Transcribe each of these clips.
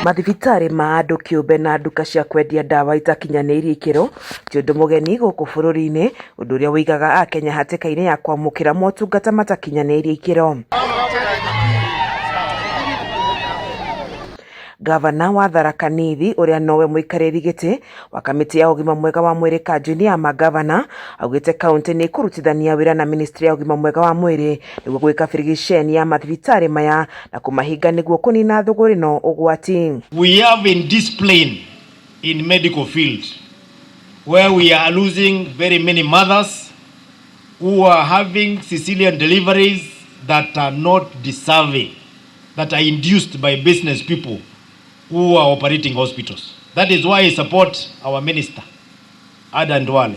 Mathibitari ma andu kiumbe na nduka cia kwendia ndawa itakinyanĩirie ikĩro ti ũndũ mũgeni gũkũ bũrũri-inĩ, ũndũ ũrĩa ũigaga Akenya hatĩka-inĩ ya kwamũkĩra motungata matakinyanĩirie ikĩro. Gavana wa Tharaka Nithi ũrĩa nowe mũikarĩri gĩtĩ wa kamĩtĩ ya ũgima mwega wa mwĩrĩ kanjũ-inĩ ya magavana augĩte kaunti nĩ kũrutithania wĩra na ministry ya ũgima mwega wa mwĩrĩ nĩguo gwĩka birigiceni ya mathibitari maya na kũmahinga nĩguo kũnina thũgũrĩ no ũgwati. We have indiscipline in medical field where we are losing very many mothers who are having cesarean deliveries that are not deserving, that are induced by business people who are operating hospitals. That is why I support our minister Adan Duale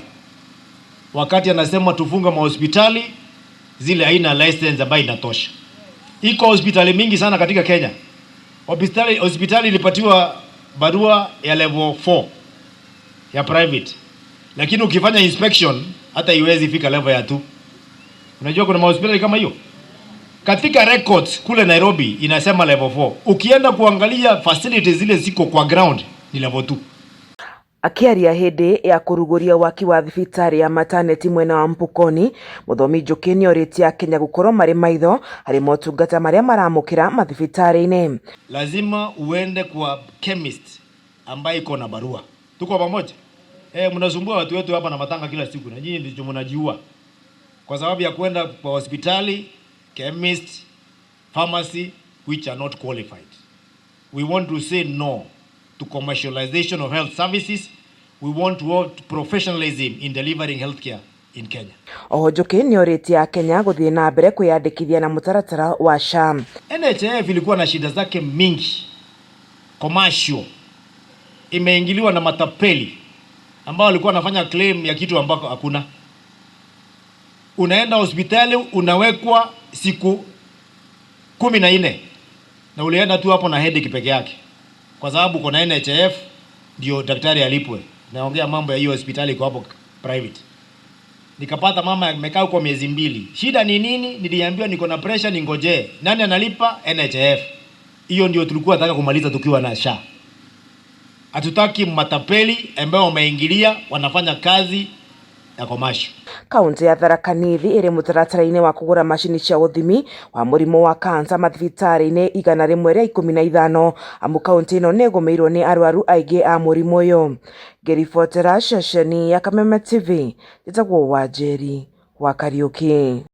wakati anasema tufunga mahospitali zile haina license ambayo inatosha. Iko hospitali mingi sana katika Kenya. Hospitali ilipatiwa barua ya level 4 ya private, lakini ukifanya inspection hata iwezi fika level ya 2. Unajua kuna mahospitali kama hiyo katika records kule Nairobi inasema level 4. Ukienda kuangalia facilities zile ziko kwa ground ni level 2. Akiaria hĩndĩ ya kũrugũria waki wa thibitarĩ ya maternity mwena wa Mpukoni, Mũthomi Njũkĩ nĩorĩtie Akenya gũkorwo marĩ maitho harĩ motungata marĩa maramũkĩra mathibitarĩ-inĩ. Lazima uende kwa chemist ambaye iko na barua. Tuko pamoja? Mnasumbua watu wetu hapa na matanga kila siku na nyinyi ndio mnajiua kwa sababu ya kwenda kwa hospitali, chemist, pharmacy which are not qualified. We want to say no to commercialization of health services. We want professionalism in delivering healthcare in Kenya. Oho Njũkĩ nĩorĩtie Akenya gũthiĩ na mbere kwĩyandĩkithia na mũtaratara wa SHA. NHIF ilikuwa na shida zake mingi. Commercial imeingiliwa na matapeli ambao walikuwa wanafanya claim ya kitu ambako hakuna. Unaenda hospitali unawekwa siku 14 na ulienda tu hapo na headache peke yake kwa sababu kuna NHIF ndio daktari alipwe. Naongea mambo ya hiyo hospitali kwa hapo private. Nikapata mama amekaa huko miezi 2. Shida ni nini? Niliambiwa niko na pressure ningoje. Nani analipa? NHIF. Hiyo ndio tulikuwa tunataka kumaliza tukiwa na SHA. Hatutaki matapeli ambao wameingilia wanafanya kazi ya commercial. Kaunti ya Tharaka Nithi ĩrĩ mũtaratara-inĩ wa kũgũra macini cia ũthimi wa mũrimũ wa kansa mathibitarĩ-inĩ 115 amu kaunti ĩno nĩ ĩgũmĩirwo nĩ arwaru aingĩ a mũrimũ ũyũ. Ngĩribotera ceceni ya Kameme TV, njĩtagwo Wanjeri wa Kariũki.